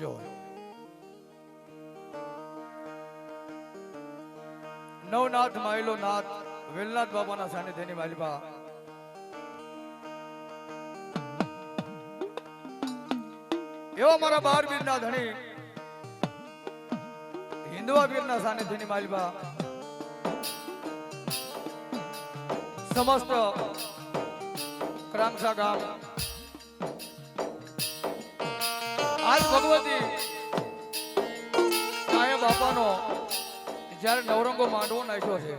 જો નવનાથ માયલો નાથ વેલનાથ બાબાના સાનિધ્યની માલિકા એવા મારા 12 વીરના ધણી હિન્દવા વીરના સાનિધ્યની માલિકા સમસ્ત ક્રાંસા ગામ આજ ભગવતી કાયા બાપાનો જ્યારે નવરંગો માંડવો નાખ્યો છે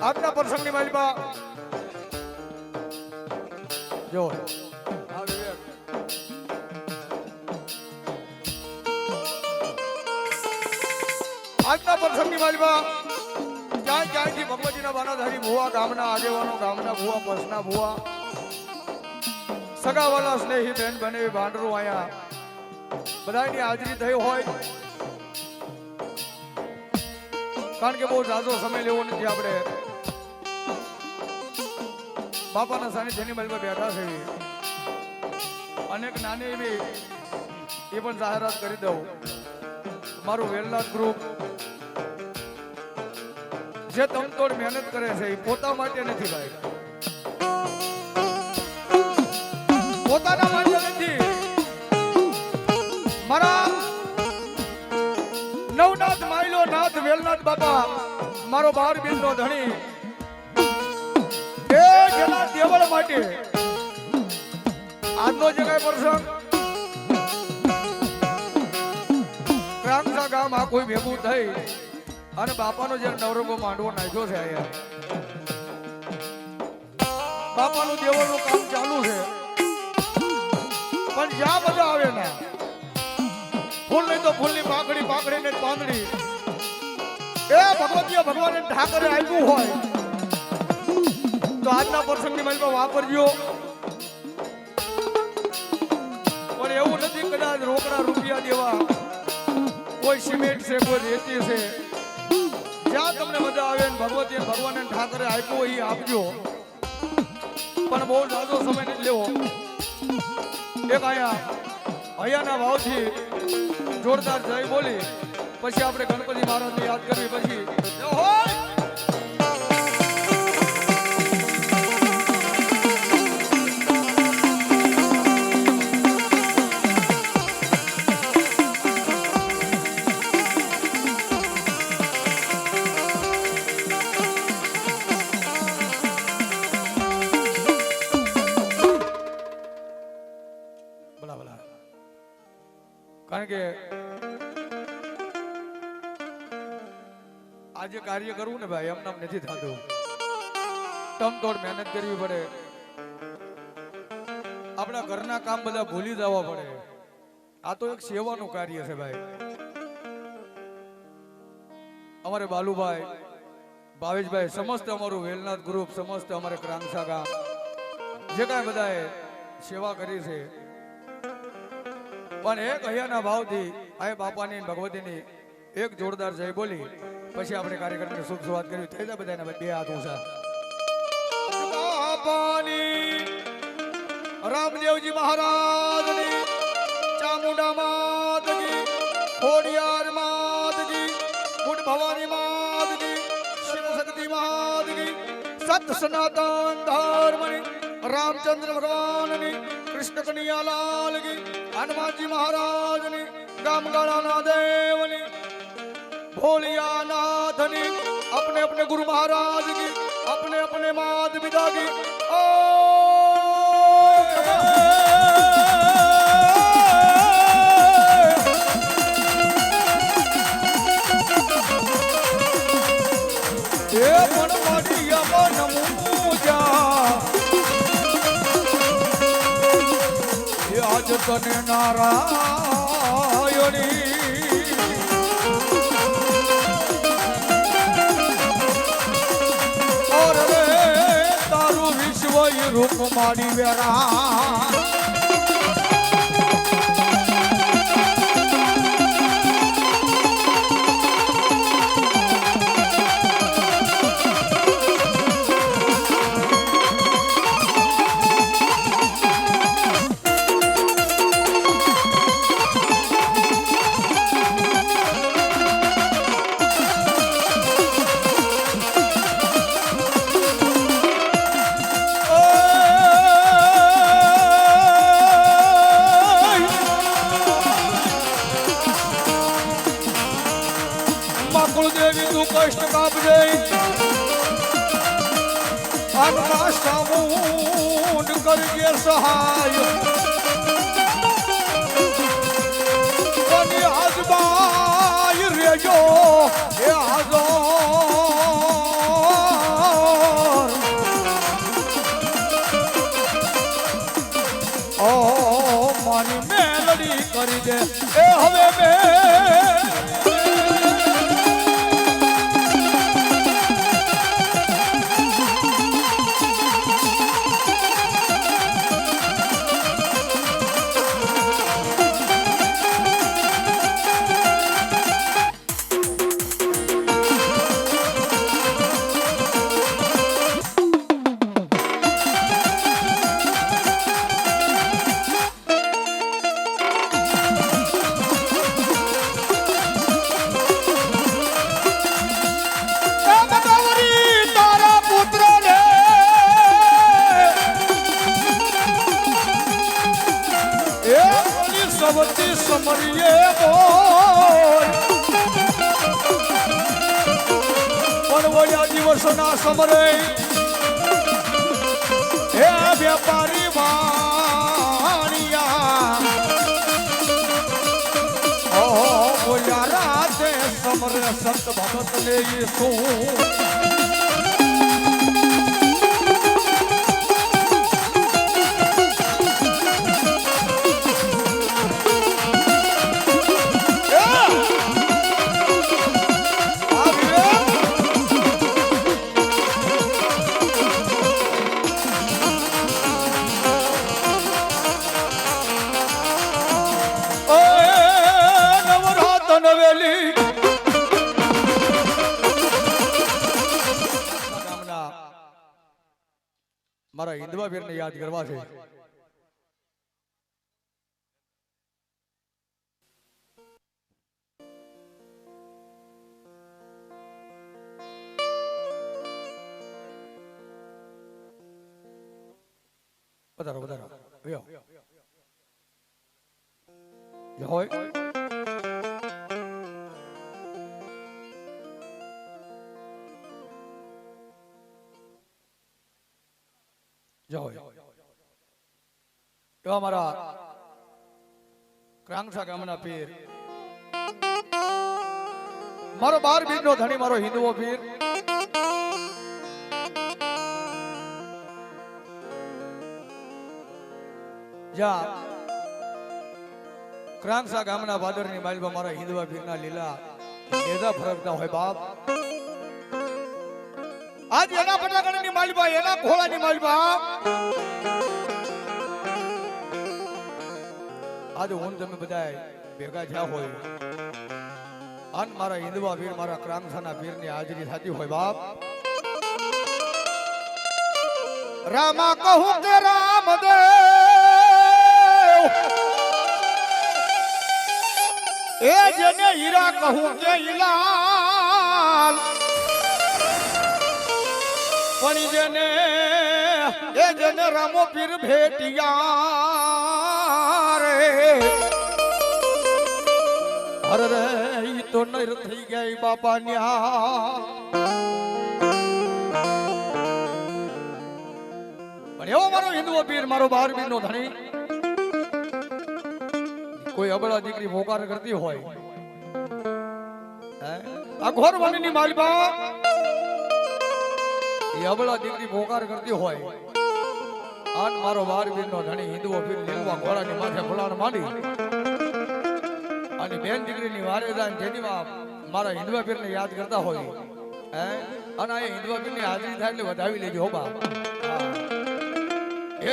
આજના પ્રસંગની માલિકા જો આજના પ્રસંગની માલિકા ક્યાંયથી ભગવતીના બાનાધારી ભુવા ગામના આગેવાનો ગામના ભુવા પસના ભુવા સગાવાલા સ્નેહી બેન બને ભાંડરો આયા બધાની હાજરી થઈ હોય કારણ કે બહુ ઝાઝો સમય લેવો નથી આપણે બાપાના સાનિધ્યની માલિકા બેઠા છે અનેક નાની એવી એ પણ જાહેરાત કરી દઉં મારું વેલનાથ ગ્રુપ જે તમતોડ મહેનત કરે છે એ પોતા માટે નથી ભાઈ પોતાના માટે નથી મારા નવનાથ માયલો નાથ વેલનાથ બાપા મારો 12 વીરનો ધણી એ જેના દેવળ માટે આજનો જે કઈ પ્રસંગ ક્રાંસા ગામ આ કોઈ ભેગું થઈ અને બાપાનો જે નવરંગો માંડવો નાખ્યો છે અહીંયા બાપાનું દેવળનું કામ ચાલુ છે પણ જ્યાં બધા આવે ને ફૂલ નહીં તો ફૂલની પાકડી પાકડી ને પાંદડી એ ભગવતીએ ભગવાને ઠાકરે આપ્યું હોય તો આજના પ્રસંગની માલિકા વાપરજો પણ એવું નથી કદાચ રોકડા રૂપિયા દેવા કોઈ સિમેન્ટ છે કોઈ રેતી છે જ્યાં તમને મજા આવે ને ભગવતી ભગવાને ઠાકરે આપ્યું એ આપજો પણ બહુ જાજો સમય નથી લેવો એક અહીંયાના ભાવથી જોરદાર જય બોલી પછી આપણે ગણપતિ મહારાજને યાદ કરવી પછી કારણ કે આજે કાર્ય કરવું ને ભાઈ એમ નામ નથી થતું તમતોડ મહેનત કરવી પડે આપણા ઘરના કામ બધા ભૂલી જવા પડે આ તો એક સેવાનું કાર્ય છે ભાઈ અમારે બાલુભાઈ ભાવેશભાઈ સમસ્ત અમારું વેલનાથ ગ્રુપ સમસ્ત અમારે ક્રાંસા ગામ જે કાંઈ બધાએ સેવા કરી છે પણ એક અહીંયાના ભાવથી આ બાપાની ભગવતીની એક જોરદાર જય બોલી પછી આપણે કાર્યક્રમની શુભ શરૂઆત કરવી થઈ જાય બધાને બે હાથ ઊંચા બાપાની રામદેવજી મહારાજની ચામુંડા માતજી ખોડિયાર માતજી ગુડ ભવાની માતજી શિવ શક્તિ માતજી સત સનાતન ધર્મની રામચંદ્ર ભગવાનની કૃષ્ણ કનૈયા લાલ કી હનુમાનજી મહારાજની ગામગાળાના દેવની ભોલિયાનાથની अपने अपने गुरु महाराज की अपने अपने माता पिता की आज तने नारायणी और रे तारू विश्व रूप मारी वेरा કષ્ટ કાપજે આના સામુંડ કરજે સહાય કોની આજબાઈ રેજો એ હાજર ઓ મારી મેલડી કરી દે એ હવે મેં સવતી સમરીએ બોલ પણ વળ્યા દિવસોના સમરે હે વેપારી વાણિયા ઓ બોલ્યા રાતે સમરે સંત ભગત ને શું મારા હિન્દવા વીરને યાદ કરવા છે વધારો વધારો જય હોય એવા મારા ક્રાંગસા ગામના પીર મારો 12 બીજનો ધણી મારો હિન્દુઓ પીર જ્યાં ક્રાંગસા ગામના ભાદરની માલમાં મારા હિન્દુવા પીરના લીલા નેજા ફરકતા હોય બાપ આજ એના ફટાકડાની માલબા એના ઘોડાની માલબા આજ હું તમે બધા ભેગા થયા હોય અન મારા હિન્દવા વીર મારા ક્રાંગસાના વીરની હાજરી થતી હોય બાપ રામા કહું કે રામદેવ એ જેને હીરા કહું કે હિલાલ પણ જેને એ જેને રામો પીર ભેટિયા રે અરે રે ઈ તો નર થઈ ગઈ બાપા ન્યા પણ એવો મારો હિન્દુઓ પીર મારો 12 બીજનો ધણી કોઈ અબળા દીકરી ભોકાર કરતી હોય આ ઘોર વનની માલબા અબળા દીકરી ભોકાર કરતી હોય આન મારો 12 બીજનો ધણી હિન્દુઓ પીર લીલવા ઘોડાની માથે ફલાણ માંડી અને બેન દીકરીની વારે જાય જેની મારા હિન્દુવા પીરને યાદ કરતા હોય અને આ હિન્દુવા પીરની હાજરી થાય એટલે વધાવી લેજો હો બા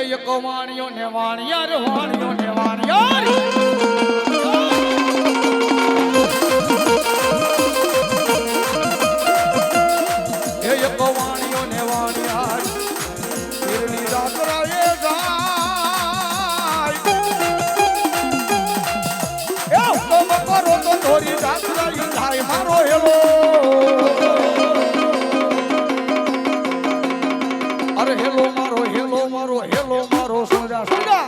એ યકો વાણિયો ને વાણિયા રે વાણિયો ને વાણિયા રે એ યકો વાણિયો ને વાણિયા પીરની રાતરાએ જાય એ હુકમ કરો તો થોરી રાતરાએ જાય મારો હેલો અરે હેલો મારો હેલો મારો હેલો મારો સોજા સોજા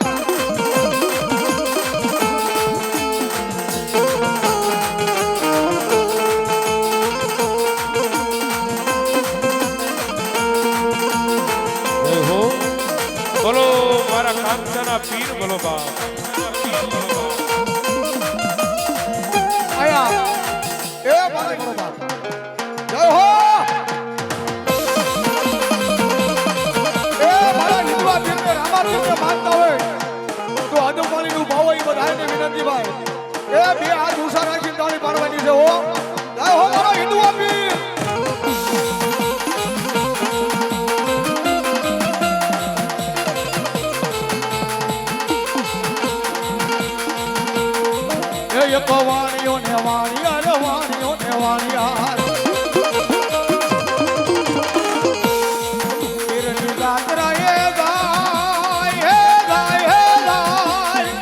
બોલો મારા કાંસાના પીર બોલો બાપ આયા એ મારા બરોબર જય હો એ મારા હિન્દુઆ પીરને રામાપીરને માનતા હોય તો આદમવાણીનું ભાવ એ બધાને વિનંતી ભાઈ એ બે હાથ ઊંચા રાખીને તાળી પાડવાની છે હો જય હો મારા હિન્દુઆ પીર એક વાણીઓ ને વાણિયા રે વાણીઓ ને વાણિયા પીરની જાત્રા એ ગાય હે ગાય હે ગાય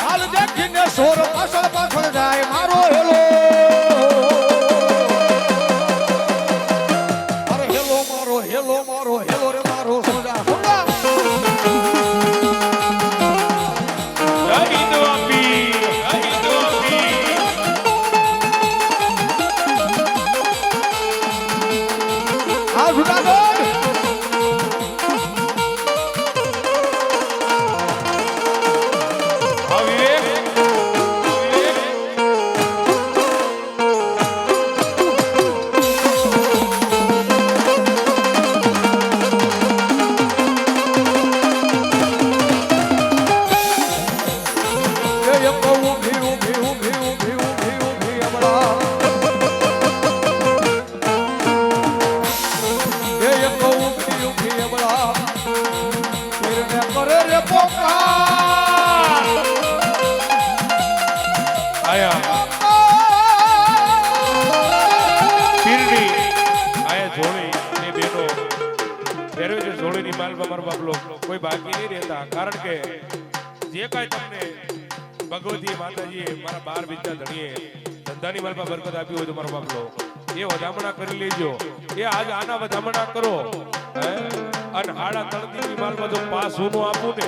હાલ દેખીને સોર પાછળ પાછળ જાય મારો હેલો અરે હેલો મારો હેલો રે મારો સોજા સોજા કોઈ બાકી નહીં રહેતા કારણ કે જે કાંઈ તમને ભગવતી માતાજીએ મારા 12 બીજા ધણીએ ધંધાની માલમાં બરકત આપી હોય તો મારો બાપલો એ વધામણા કરી લેજો એ આજ આના વધામણા કરો અને હાડા તળદીની માલમાં જો પાસ હોનું આપું ને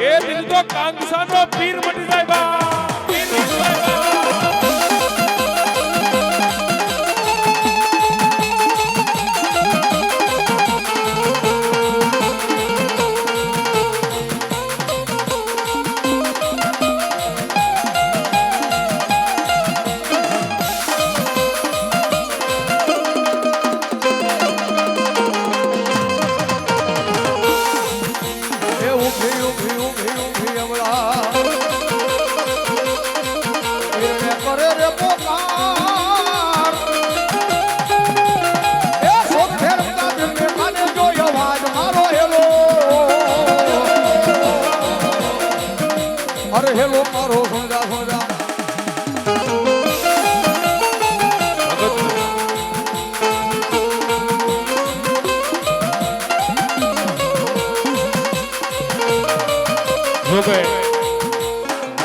એ દિલ તો કાંગસાનો પીર મટી જાય બા પીર મટી જાય અરે હેલો મારો સોજા સોજા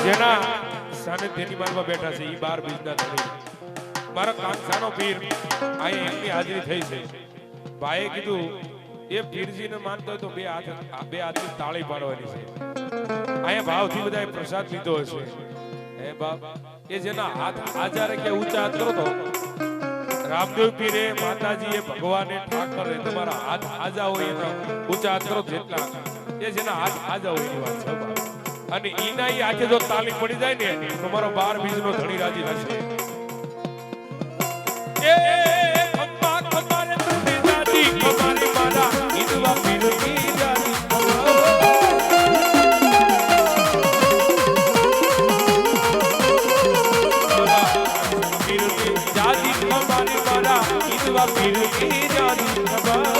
જેના સાનિધ્યની માલમાં બેઠા છે એ 12 બીજના ધણી મારા કાંસાનો પીર અહીંયા એમની હાજરી થઈ છે ભાઈએ કીધું એ પીરજીને માનતો હોય તો બે હાથની તાળી પાડવાની છે અહીંયા ભાવથી બધાએ પ્રસાદ લીધો હશે હે બાપ એ જેના હાથ આજારે કે ઊંચા હાથ કરો તો રામદેવ પીરે માતાજીએ ભગવાને ઠાકરે તમારા હાથ આજા હોય એના ઊંચા હાથ કરો જેટલા એ જેના હાથ આજા હોય એની વાત છે બાપ અને ઈના ઈ આખે જો તાળી પડી જાય ને તો મારો 12 બીજનો ધણી રાજી થશે એ ખમ્મા ખમારે તુને દાદી ખમારે મારા ઈદવા પીરની દાદી पीर की जानी खबर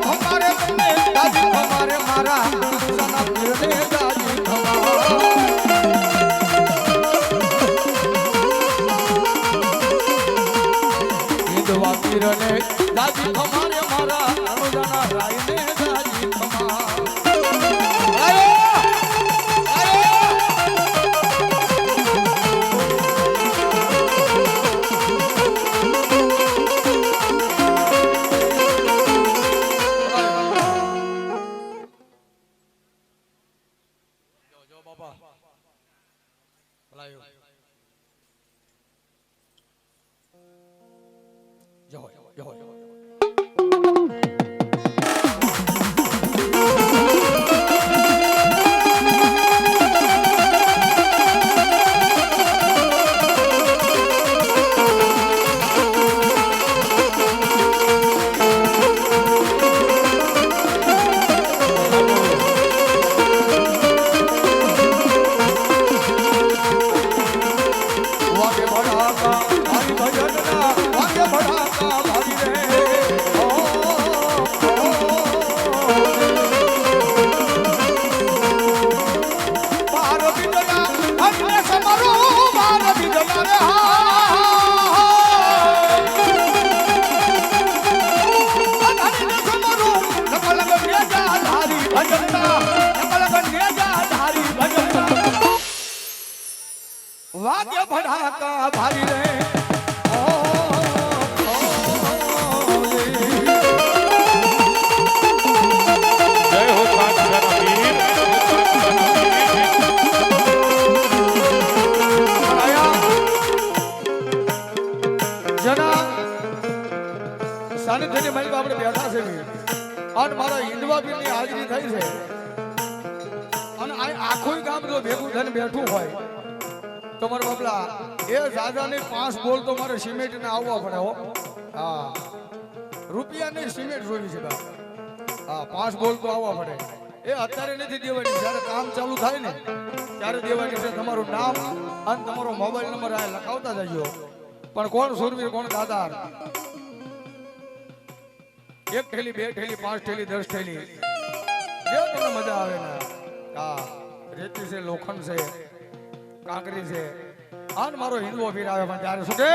हमारे दादी हमारे मारा सना पीर ने दादी हिंदुआ पीर ने दादी हमारे मारा अनुजना राय ने दादी વાગ્ય ભડાકા ભારી રે જય હો કાંસાના પીર જના સાનિધ્યની મહિમા આપણે બેઠા છે અને મારા હિન્દવા પીરની હાજરી થઈ છે અને આખું ગામ જો ભેગું થઈને બેઠું હોય તો મારા બાપલા એ દાદાને 5 બોલ તો મારે સિમેન્ટ ને આવવા પડે હો હા રૂપિયાની સિમેન્ટ જોઈ છે બા હા 5 બોલ તો આવવા પડે એ અત્યારે નથી દેવાની જ્યારે કામ ચાલુ થાય ને ત્યારે દેવાની છે તમારું નામ અને તમારો મોબાઈલ નંબર આ લખાવતા જજો પણ કોણ સુરવીર કોણ દાદાર એક થેલી 2 થેલી 5 થેલી 10 થેલી જે તમને મજા આવે ને હા રેતી છે લોખંડ છે કાંકરી છે આન મારો હિન્દુઓ પીર આવે પણ ત્યારે શું કે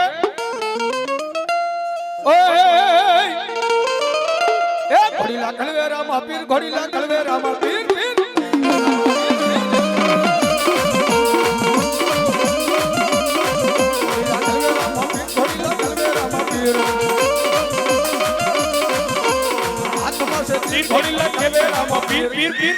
ઓય એ ઘોડીલા કળવેરામાં પીર ઘોડીલા કળવેરામાં પીર પીર ઘોડીલા કળવેરામાં પીર આત્મા સે ઘોડીલા કળવેરામાં પીર પીર પીર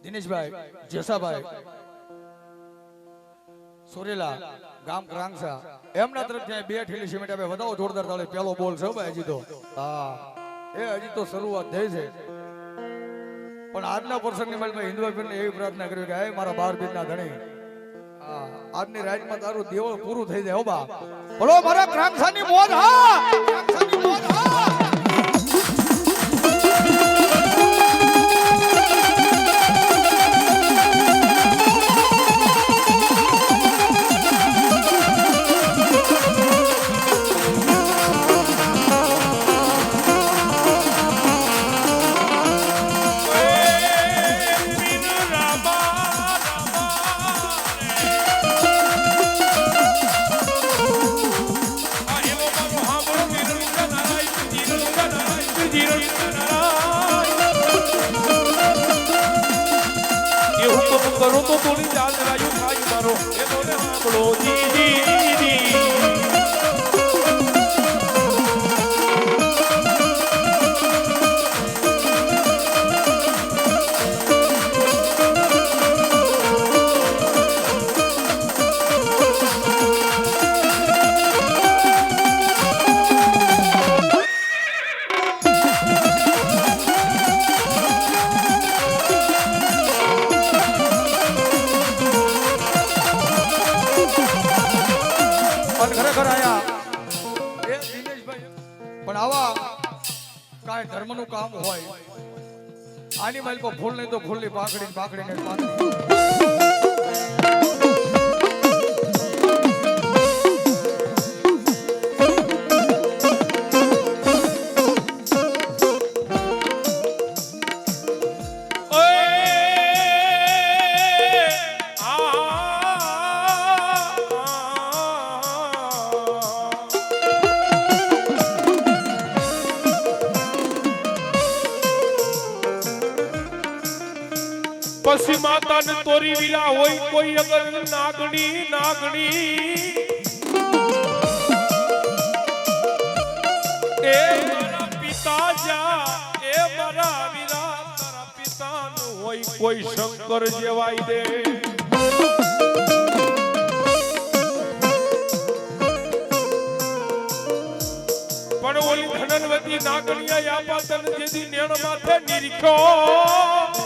દિનેશભાઈ જેસાભાઈ સોરેલા ગામ ક્રાંગસા એમના તરફથી 2 ઠેલી સિમેન્ટ આપે વધાવો જોરદાર તાળી પેલો બોલ છે ભાઈ હજી તો હા એ હજી તો શરૂઆત થઈ છે પણ આજના પ્રસંગની માલમાં હિન્દુ ભાઈને એવી પ્રાર્થના કરવી કે હે મારા 12 બીજના ધણી હા આજની રાતમાં તારું દેવળ પૂરું થઈ જાય હો બા બોલો મારા ક્રાંગસાની મોજ હા ક્રાંગસાની મોજ હા કરો તો થોડી ચાલ રાયું ખાઈ મારો એ બોલે સાંભળો જી જી જી ખરેખર આયા એ દિનેશભાઈ પણ આવા કાંઈ ધર્મનું કામ હોય આની માલ પર ફૂલ નહીં તો ફૂલની પાકડીને પછી માતા ને તોરી વીરા હોય કોઈ અગર નાગણી એ મારા પિતા જા એ મારા વીરા તારા પિતાનું હોય કોઈ શંકર જેવાય દે પણ ઓલી ધનવતી નાગણીયા આપાતન જેથી નેણ માથે નિરીખો